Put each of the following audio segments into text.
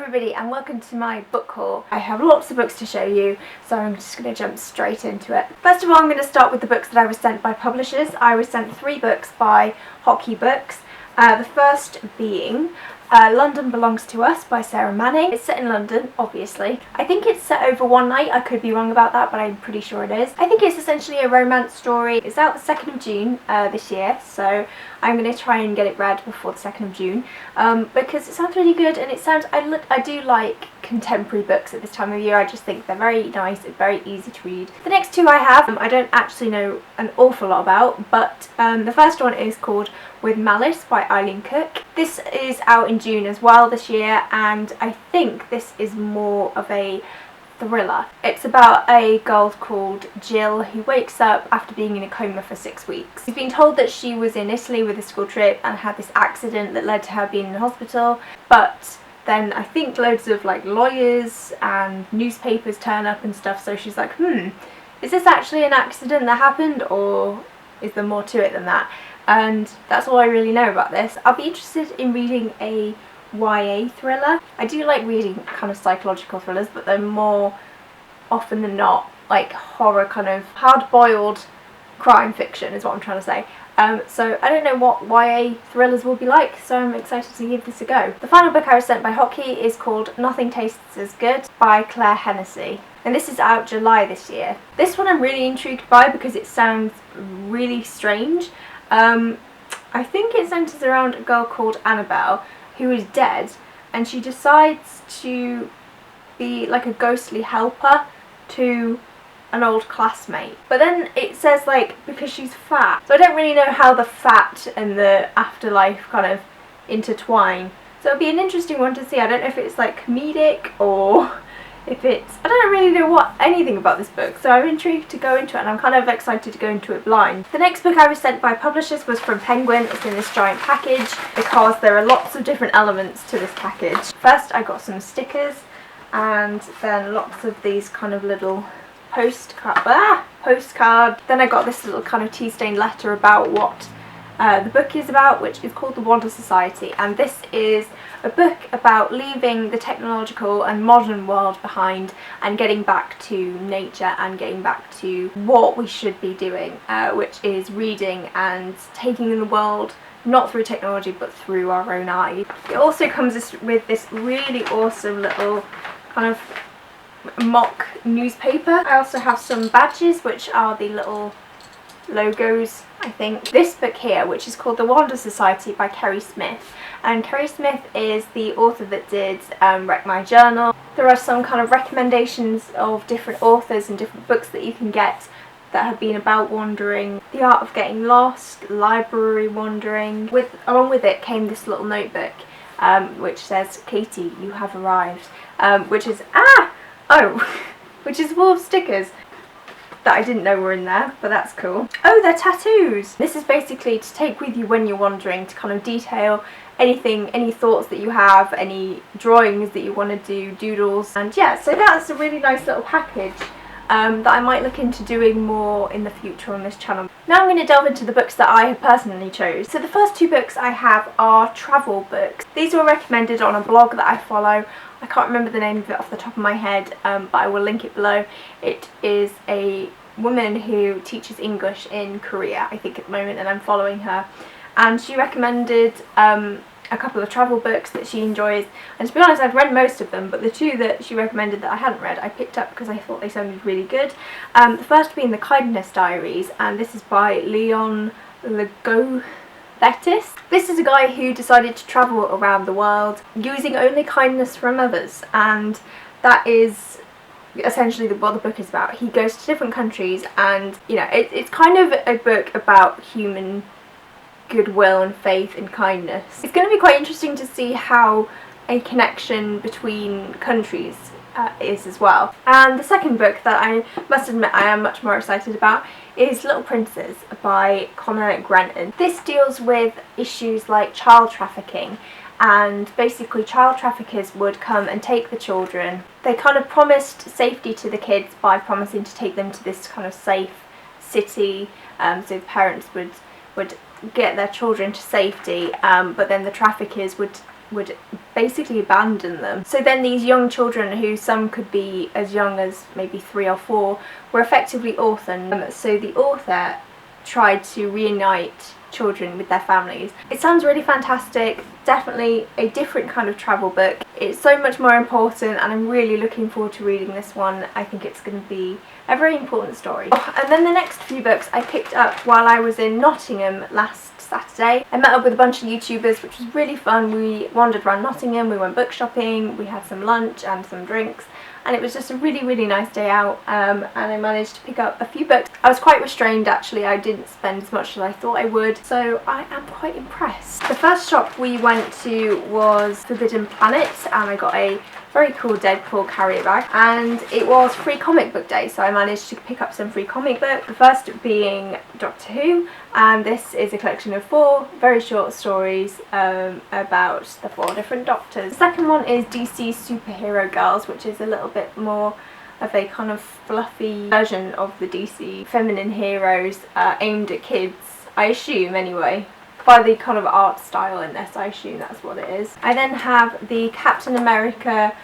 everybody and welcome to my book haul. I have lots of books to show you, so I'm just going to jump straight into it. First of all, I'm going to start with the books that I was sent by publishers. I was sent 3 books by Hockey Books. The first being London Belongs to Us by Sarah Manning. It's set in London, obviously. I think it's set over one night. I could be wrong about that, but I'm pretty sure it is. I think it's essentially a romance story. It's out the 2nd of June this year, so I'm going to try and get it read before the 2nd of June because it sounds really good, and it sounds, I do like contemporary books at this time of year. I just think they're very nice and very easy to read. The next 2 I have, I don't actually know an awful lot about, but the first one is called With Malice by Eileen Cook. This is out in June as well this year, and I think this is more of a thriller. It's about a girl called Jill who wakes up after being in a coma for 6 weeks. She's been told that she was in Italy with a school trip and had this accident that led to her being in hospital, but then I think loads of lawyers and newspapers turn up and stuff, so she's like, is this actually an accident that happened, or is there more to it than that? And that's all I really know about this. I'll be interested in reading a YA thriller. I do like reading kind of psychological thrillers, but they're more often than not like horror, kind of hard-boiled crime fiction is what I'm trying to say. So I don't know what YA thrillers will be like, so I'm excited to give this a go. The final book I was sent by Hockey is called Nothing Tastes as Good by Claire Hennessy, and this is out July this year. This one I'm really intrigued by because it sounds really strange. I think it centres around a girl called Annabelle who is dead, and she decides to be like a ghostly helper to an old classmate. But then it says because she's fat, so I don't really know how the fat and the afterlife kind of intertwine. So it'll be an interesting one to see. I don't know if it's comedic or if it's, I don't really know anything about this book, so I'm intrigued to go into it, and I'm kind of excited to go into it blind. The next book I was sent by publishers was from Penguin. It's in this giant package because there are lots of different elements to this package. First I got some stickers, and then lots of these kind of little postcard. Then I got this little kind of tea-stained letter about what the book is about, which is called The Wander Society, and this is a book about leaving the technological and modern world behind and getting back to nature and getting back to what we should be doing, which is reading and taking in the world not through technology but through our own eyes. It also comes with this really awesome little kind of mock newspaper. I also have some badges, which are the little logos, I think. This book here, which is called The Wander Society by Kerry Smith, and Kerry Smith is the author that did Wreck My Journal. There are some kind of recommendations of different authors and different books that you can get that have been about wandering, the art of getting lost, library wandering. Along with it came this little notebook which says, "Katie, you have arrived," which is which is full of stickers that I didn't know were in there, but that's cool. Oh, they're tattoos! This is basically to take with you when you're wandering, to kind of detail anything, any thoughts that you have, any drawings that you want to do, doodles. And yeah, so that's a really nice little package that I might look into doing more in the future on this channel. Now I'm going to delve into the books that I have personally chose. So the first 2 books I have are travel books. These were recommended on a blog that I follow. I can't remember the name of it off the top of my head, but I will link it below. It is a woman who teaches English in Korea, I think, at the moment, and I'm following her. And she recommended a couple of travel books that she enjoys, and to be honest, I've read most of them, but the 2 that she recommended that I hadn't read I picked up because I thought they sounded really good. The first being The Kindness Diaries, and this is by Leon Legothetis. This is a guy who decided to travel around the world using only kindness from others, and that is essentially what the book is about. He goes to different countries, and it's kind of a book about human goodwill and faith and kindness. It's going to be quite interesting to see how a connection between countries is as well. And the second book that I must admit I am much more excited about is Little Princes by Connor Grenton. This deals with issues like child trafficking, and basically child traffickers would come and take the children. They kind of promised safety to the kids by promising to take them to this kind of safe city, so the parents would get their children to safety, but then the traffickers would would basically abandon them. So then these young children, who some could be as young as maybe 3 or 4, were effectively orphaned. So the author tried to reunite children with their families. It sounds really fantastic, definitely a different kind of travel book. It's so much more important and I'm really looking forward to reading this one. I think it's going to be a very important story. And then the next few books I picked up while I was in Nottingham last Saturday. I met up with a bunch of YouTubers, which was really fun. We wandered around Nottingham, we went book shopping, we had some lunch and some drinks, and it was just a really nice day out, and I managed to pick up a few books. I was quite restrained actually, I didn't spend as much as I thought I would, so I am quite impressed. The first shop we went to was Forbidden Planet, and I got a very cool Deadpool carrier bag, and it was free comic book day, so I managed to pick up some free comic books. The first being Doctor Who, and this is a collection of 4 very short stories about the 4 different Doctors. The second one is DC Superhero Girls, which is a little bit more of a kind of fluffy version of the DC feminine heroes aimed at kids, I assume anyway. By the kind of art style in this, I assume that's what it is. I then have the Captain America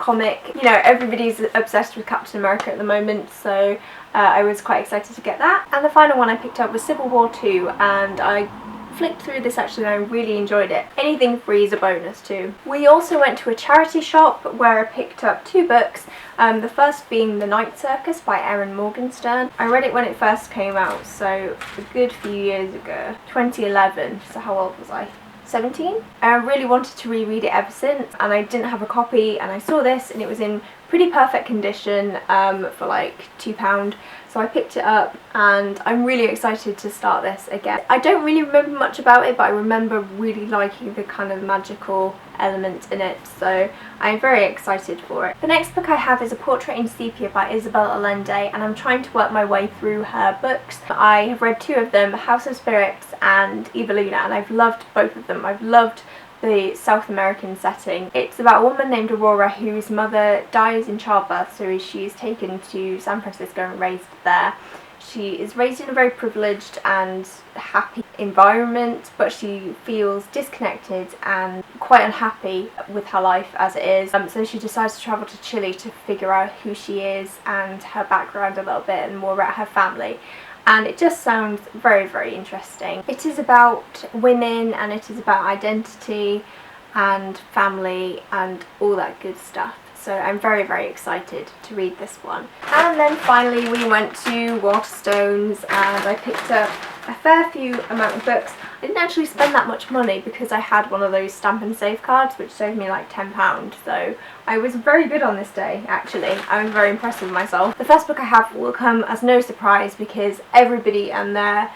comic. You know, everybody's obsessed with Captain America at the moment, so I was quite excited to get that. And the final one I picked up was Civil War 2, and I flipped through this actually and I really enjoyed it. Anything free is a bonus too. We also went to a charity shop where I picked up 2 books, the first being The Night Circus by Erin Morgenstern. I read it when it first came out, so a good few years ago, 2011, so how old was I? 17? I really wanted to reread it ever since, and I didn't have a copy, and I saw this and it was in pretty perfect condition for like £2. So I picked it up and I'm really excited to start this again. I don't really remember much about it, but I remember really liking the kind of magical element in it, so I'm very excited for it. The next book I have is A Portrait in Sepia by Isabel Allende, and I'm trying to work my way through her books. I have read 2 of them, House of Spirits and Eveluna, and I've loved both of them. I've loved the South American setting. It's about a woman named Aurora whose mother dies in childbirth, so she is taken to San Francisco and raised there. She is raised in a very privileged and happy environment, but she feels disconnected and quite unhappy with her life as it is. So she decides to travel to Chile to figure out who she is and her background a little bit and more about her family. And it just sounds very interesting. It is about women and it is about identity and family and all that good stuff. So I'm very excited to read this one. And then finally we went to Washstones and I picked up a fair few amount of books. I didn't actually spend that much money because I had one of those stamp and save cards which saved me like £10, so I was very good on this day actually. I was very impressed with myself. The first book I have will come as no surprise because everybody and their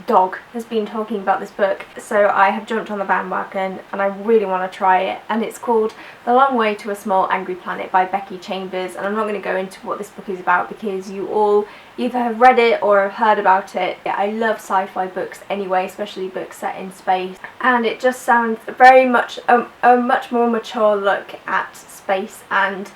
dog has been talking about this book, so I have jumped on the bandwagon and I really want to try it, and it's called The Long Way to a Small Angry Planet by Becky Chambers, and I'm not going to go into what this book is about because you all either have read it or have heard about it. Yeah, I love sci-fi books anyway, especially books set in space, and it just sounds very much a much more mature look at space and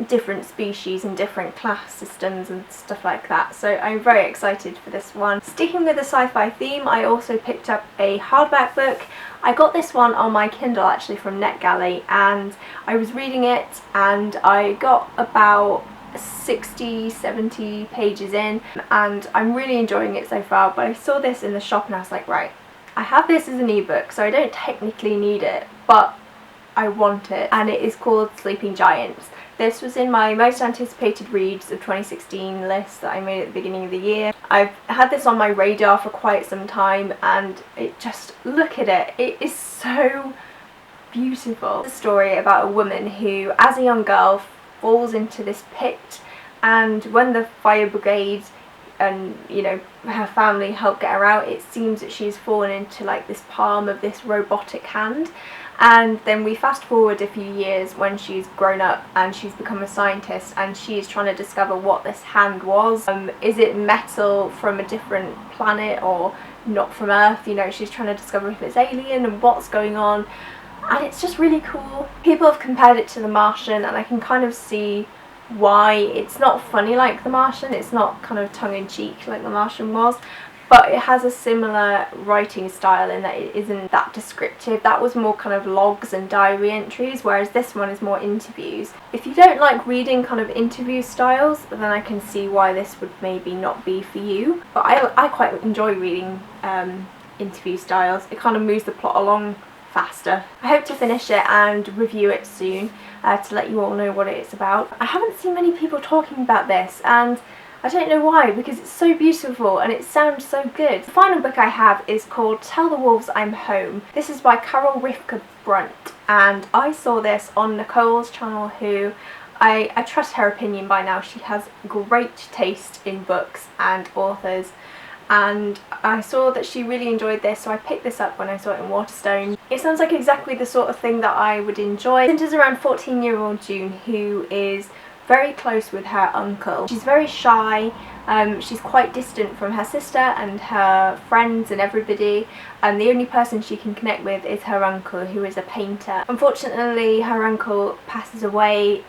different species and different class systems and stuff like that, so I'm very excited for this one. Sticking with the sci-fi theme, I also picked up a hardback book. I got this one on my Kindle actually from NetGalley, and I was reading it and I got about 60-70 pages in and I'm really enjoying it so far, but I saw this in the shop and I was like, right, I have this as an ebook so I don't technically need it, but I want it, and it is called Sleeping Giants. This was in my most anticipated reads of 2016 list that I made at the beginning of the year. I've had this on my radar for quite some time and it just, look at it, it is so beautiful. It's a story about a woman who as a young girl falls into this pit, and when the fire brigade and her family help get her out, it seems that she's fallen into like this palm of this robotic hand. And then we fast forward a few years when she's grown up and she's become a scientist and she's trying to discover what this hand was. Is it metal from a different planet or not from Earth? She's trying to discover if it's alien and what's going on, and it's just really cool. People have compared it to The Martian, and I can kind of see why. It's not funny like The Martian, it's not kind of tongue-in-cheek like The Martian was, but it has a similar writing style in that it isn't that descriptive. That was more kind of logs and diary entries, whereas this one is more interviews. If you don't like reading kind of interview styles, then I can see why this would maybe not be for you. But I quite enjoy reading interview styles. It kind of moves the plot along faster. I hope to finish it and review it soon to let you all know what it is about. I haven't seen many people talking about this, and I don't know why, because it's so beautiful and it sounds so good. The final book I have is called Tell the Wolves I'm Home. This is by Carol Rivka Brunt, and I saw this on Nicole's channel, who I trust her opinion by now. She has great taste in books and authors, and I saw that she really enjoyed this, so I picked this up when I saw it in Washstones. It sounds like exactly the sort of thing that I would enjoy. It centers around 14-year-old June, who is very close with her uncle. She's very shy, she's quite distant from her sister and her friends and everybody, and the only person she can connect with is her uncle, who is a painter. Unfortunately, her uncle passes away,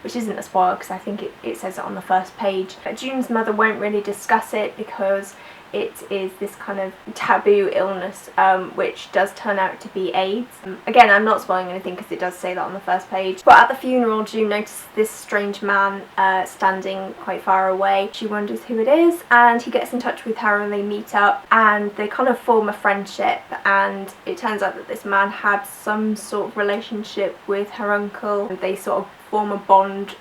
which isn't a spoiler because I think it says it on the first page. But June's mother won't really discuss it because it is this kind of taboo illness, which does turn out to be AIDS. Again, I'm not spoiling anything because it does say that on the first page. But at the funeral, June notices this strange man standing quite far away. She wonders who it is, and he gets in touch with her and they meet up and they kind of form a friendship, and it turns out that this man had some sort of relationship with her uncle, and they sort of form a bond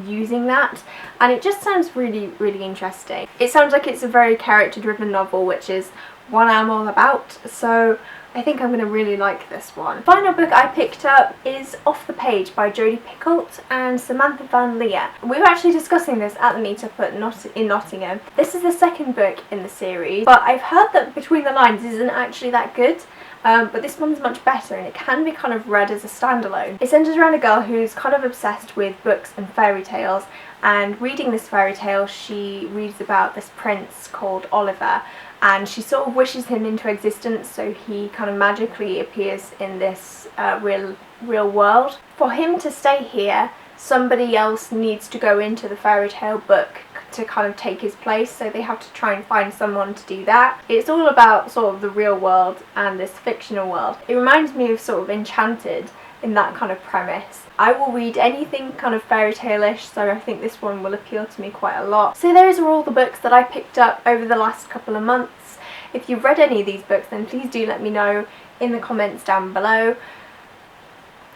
using that, and it just sounds really interesting. It sounds like it's a very character driven novel, which is what I'm all about, so I think I'm going to really like this one. The final book I picked up is Off the Page by Jodie Picoult and Samantha Van Leer. We were actually discussing this at the meetup in Nottingham. This is the second book in the series, but I've heard that Between the Lines isn't actually that good. But this one's much better, and it can be kind of read as a standalone. It centers around a girl who's kind of obsessed with books and fairy tales, and reading this fairy tale she reads about this prince called Oliver, and she sort of wishes him into existence so he kind of magically appears in this real world. For him to stay here, somebody else needs to go into the fairy tale book to kind of take his place, so they have to try and find someone to do that. It's all about sort of the real world and this fictional world. It reminds me of sort of Enchanted in that kind of premise. I will read anything kind of fairy tale-ish, so I think this one will appeal to me quite a lot. So those are all the books that I picked up over the last couple of months. If you've read any of these books, then please do let me know in the comments down below.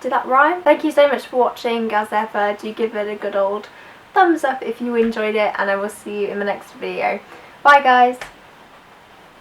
Did that rhyme? Thank you so much for watching. As ever, do give it a good old thumbs up if you enjoyed it, and I will see you in the next video. Bye guys!